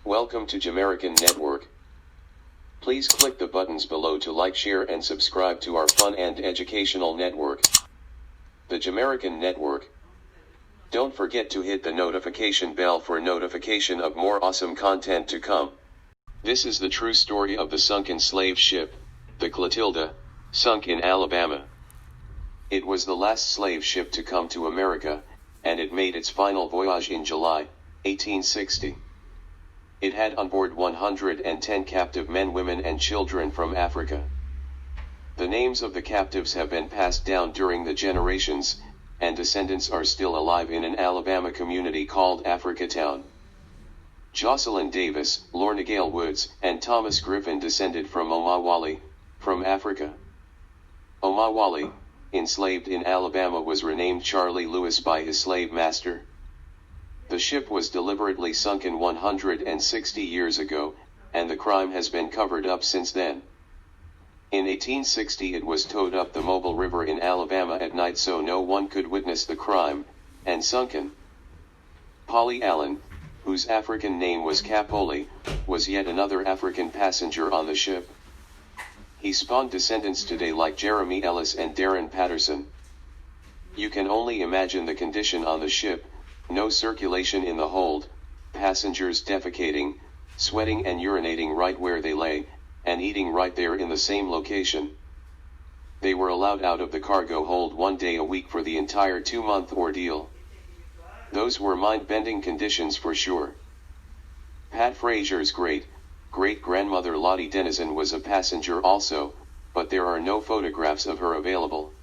Welcome to Jamaican Network. Please click the buttons below to like, share and subscribe to our fun and educational network, the Jamaican Network. Don't forget to hit the notification bell for notification of more awesome content to come. This is the true story of the sunken slave ship, the Clotilda, sunk in Alabama. It was the last slave ship to come to America, and it made its final voyage in July, 1860. It had on board 110 captive men, women and children from Africa. The names of the captives have been passed down during the generations, and descendants are still alive in an Alabama community called Africatown. Jocelyn Davis, Lorna Gale Woods, and Thomas Griffin descended from Omawali, from Africa. Omawali, enslaved in Alabama, was renamed Charlie Lewis by his slave master. The ship was deliberately sunken 160 years ago, and the crime has been covered up since then. In 1860 it was towed up the Mobile River in Alabama at night so no one could witness the crime, and sunken. Polly Allen, whose African name was Capoli, was yet another African passenger on the ship. He spawned descendants today like Jeremy Ellis and Darren Patterson. You can only imagine the condition on the ship: no circulation in the hold, passengers defecating, sweating and urinating right where they lay, and eating right there in the same location. They were allowed out of the cargo hold 1 day a week for the entire 2-month ordeal. Those were mind-bending conditions for sure. Pat Frazier's great-grandmother Lottie Denizen was a passenger also, but there are no photographs of her available.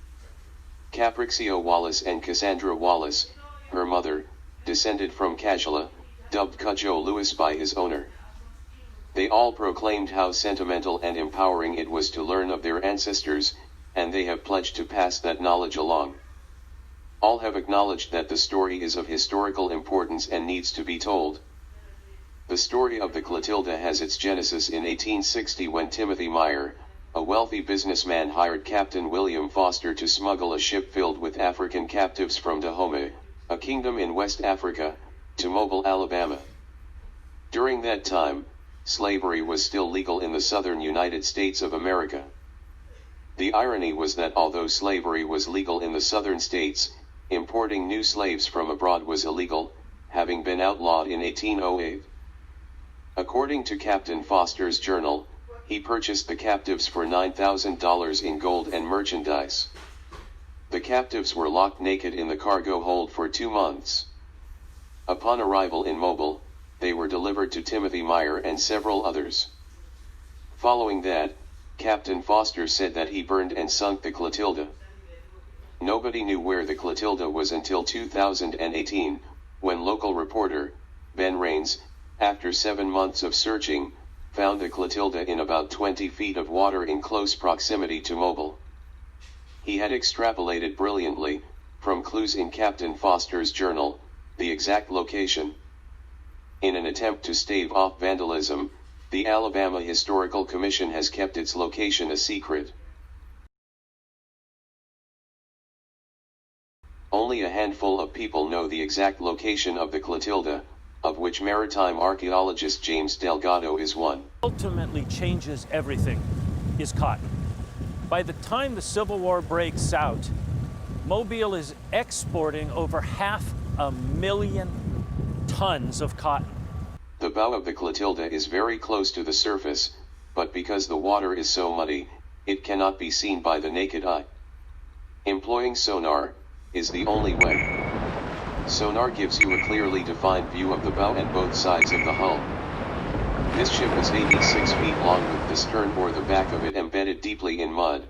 Caprixio Wallace and Cassandra Wallace, her mother, descended from Cajala, dubbed Cudjoe Lewis by his owner. They all proclaimed how sentimental and empowering it was to learn of their ancestors, and they have pledged to pass that knowledge along. All have acknowledged that the story is of historical importance and needs to be told. The story of the Clotilda has its genesis in 1860 when Timothy Meyer, a wealthy businessman, hired Captain William Foster to smuggle a ship filled with African captives from Dahomey, a kingdom in West Africa, to Mobile, Alabama. During that time, slavery was still legal in the southern United States of America. The irony was that although slavery was legal in the southern states, importing new slaves from abroad was illegal, having been outlawed in 1808. According to Captain Foster's journal, he purchased the captives for $9,000 in gold and merchandise. The captives were locked naked in the cargo hold for 2 months. Upon arrival in Mobile, they were delivered to Timothy Meyer and several others. Following that, Captain Foster said that he burned and sunk the Clotilda. Nobody knew where the Clotilda was until 2018, when local reporter, Ben Raines, after 7 months of searching, found the Clotilda in about 20 feet of water in close proximity to Mobile. He had extrapolated brilliantly, from clues in Captain Foster's journal, the exact location. In an attempt to stave off vandalism, the Alabama Historical Commission has kept its location a secret. Only a handful of people know the exact location of the Clotilda, of which maritime archaeologist James Delgado is one. Ultimately changes everything is cotton. By the time the Civil War breaks out, Mobile is exporting over 500,000 tons of cotton. The bow of the Clotilda is very close to the surface, but because the water is so muddy, it cannot be seen by the naked eye. Employing sonar is the only way. Sonar gives you a clearly defined view of the bow and both sides of the hull. This ship is 86 feet long with the stern or the back of it embedded deeply in mud.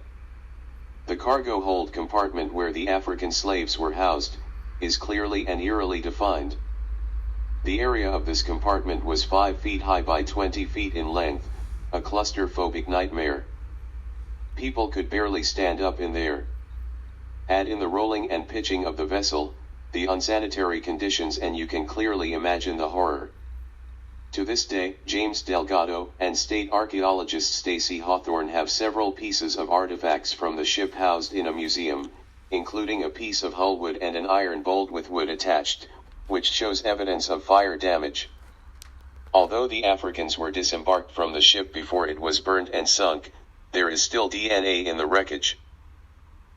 The cargo hold compartment where the African slaves were housed is clearly and eerily defined. The area of this compartment was 5 feet high by 20 feet in length, a claustrophobic nightmare. People could barely stand up in there. Add in the rolling and pitching of the vessel, the unsanitary conditions, and you can clearly imagine the horror. To this day, James Delgado and state archaeologist Stacy Hawthorne have several pieces of artifacts from the ship housed in a museum, including a piece of hull wood and an iron bolt with wood attached, which shows evidence of fire damage. Although Although the Africans were disembarked from the ship before it was burned and sunk, there is still DNA in the wreckage.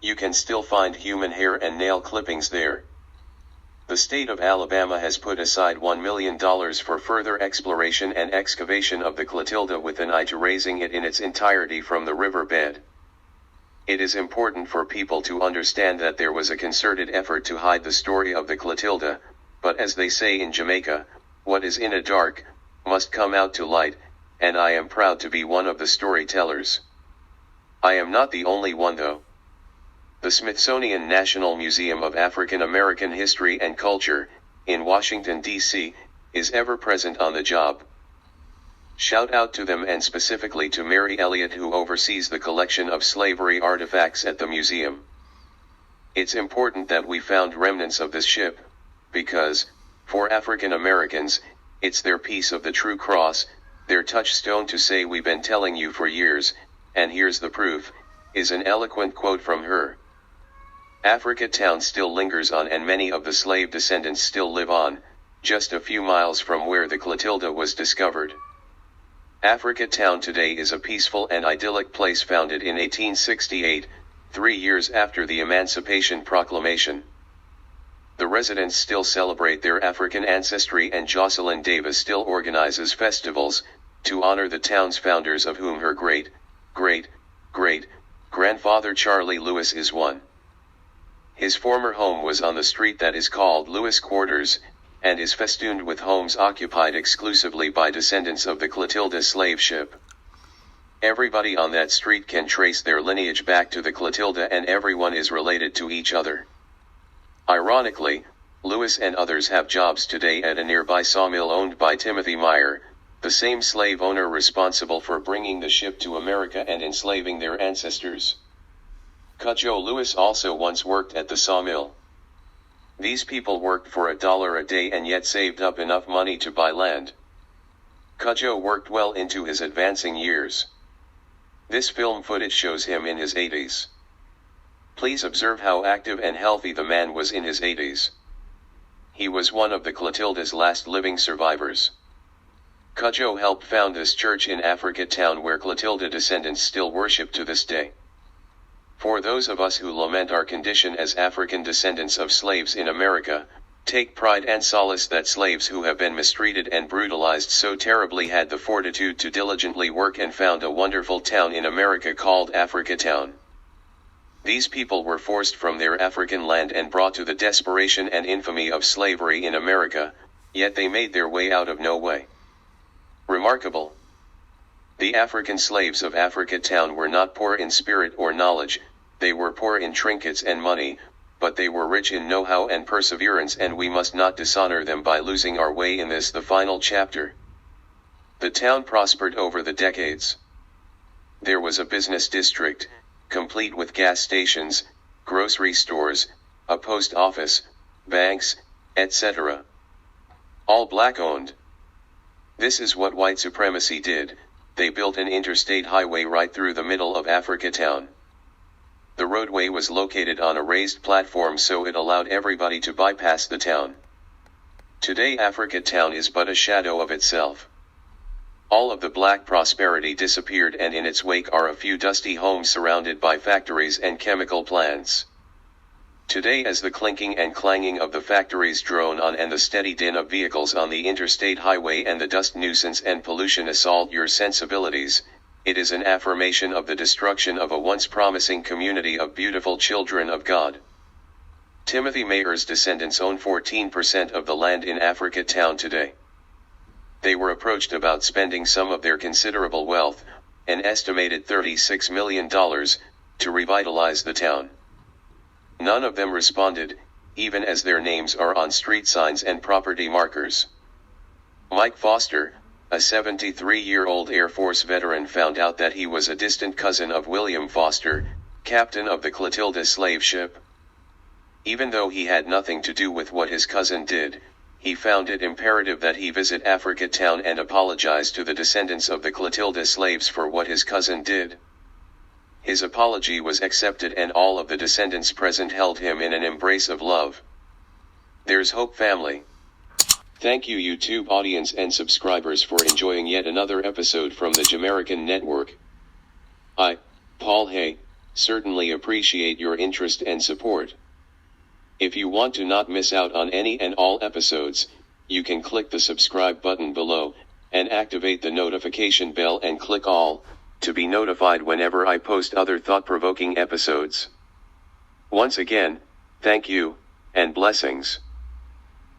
You can still find human hair and nail clippings there. The state of Alabama has put aside $1 million for further exploration and excavation of the Clotilda with an eye to raising it in its entirety from the riverbed. It is important for people to understand that there was a concerted effort to hide the story of the Clotilda, but as they say in Jamaica, what is in a dark, must come out to light, and I am proud to be one of the storytellers. I am not the only one though. The Smithsonian National Museum of African American History and Culture, in Washington, D.C., is ever present on the job. Shout out to them and specifically to Mary Elliott, who oversees the collection of slavery artifacts at the museum. It's important that we found remnants of this ship, because, for African Americans, it's their piece of the true cross, their touchstone to say we've been telling you for years, and here's the proof, is an eloquent quote from her. Africa Town still lingers on, and many of the slave descendants still live on, just a few miles from where the Clotilda was discovered. Africa Town today is a peaceful and idyllic place founded in 1868, 3 years after the Emancipation Proclamation. The residents still celebrate their African ancestry, and Jocelyn Davis still organizes festivals to honor the town's founders, of whom her great-grandfather Charlie Lewis is one. His former home was on the street that is called Lewis Quarters, and is festooned with homes occupied exclusively by descendants of the Clotilda slave ship. Everybody on that street can trace their lineage back to the Clotilda, and everyone is related to each other. Ironically, Lewis and others have jobs today at a nearby sawmill owned by Timothy Meyer, the same slave owner responsible for bringing the ship to America and enslaving their ancestors. Cudjoe Lewis also once worked at the sawmill. These people worked for $1 a day and yet saved up enough money to buy land. Cudjoe worked well into his advancing years. This film footage shows him in his 80s. Please observe how active and healthy the man was in his 80s. He was one of the Clotilda's last living survivors. Cudjoe helped found this church in Africa Town where Clotilda descendants still worship to this day. For those of us who lament our condition as African descendants of slaves in America, take pride and solace that slaves who have been mistreated and brutalized so terribly had the fortitude to diligently work and found a wonderful town in America called Africa Town. These people were forced from their African land and brought to the desperation and infamy of slavery in America, yet they made their way out of no way. Remarkable. The African slaves of Africa Town were not poor in spirit or knowledge, they were poor in trinkets and money, but they were rich in know-how and perseverance, and we must not dishonor them by losing our way in this, the final chapter. The town prospered over the decades. There was a business district, complete with gas stations, grocery stores, a post office, banks, etc. All black-owned. This is what white supremacy did. They built an interstate highway right through the middle of Africa Town. The roadway was located on a raised platform, so it allowed everybody to bypass the town. Today Africa Town is but a shadow of itself. All of the black prosperity disappeared, and in its wake are a few dusty homes surrounded by factories and chemical plants. Today, as the clinking and clanging of the factories drone on, and the steady din of vehicles on the interstate highway and the dust nuisance and pollution assault your sensibilities, it is an affirmation of the destruction of a once promising community of beautiful children of God. Timothy Mayer's descendants own 14% of the land in Africa Town today. They were approached about spending some of their considerable wealth, an estimated $36 million, to revitalize the town. None of them responded, even as their names are on street signs and property markers. Mike Foster, a 73-year-old Air Force veteran, found out that he was a distant cousin of William Foster, captain of the Clotilda slave ship. Even though he had nothing to do with what his cousin did, he found it imperative that he visit Africa Town and apologize to the descendants of the Clotilda slaves for what his cousin did. His apology was accepted, and all of the descendants present held him in an embrace of love. There's hope, family. Thank you YouTube audience and subscribers for enjoying yet another episode from the Jamaican Network. I, Paul Hay, certainly appreciate your interest and support. If you want to not miss out on any and all episodes, you can click the subscribe button below, and activate the notification bell and click all, to be notified whenever I post other thought-provoking episodes. Once again, thank you, and blessings.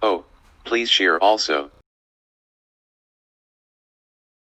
Oh, please share also.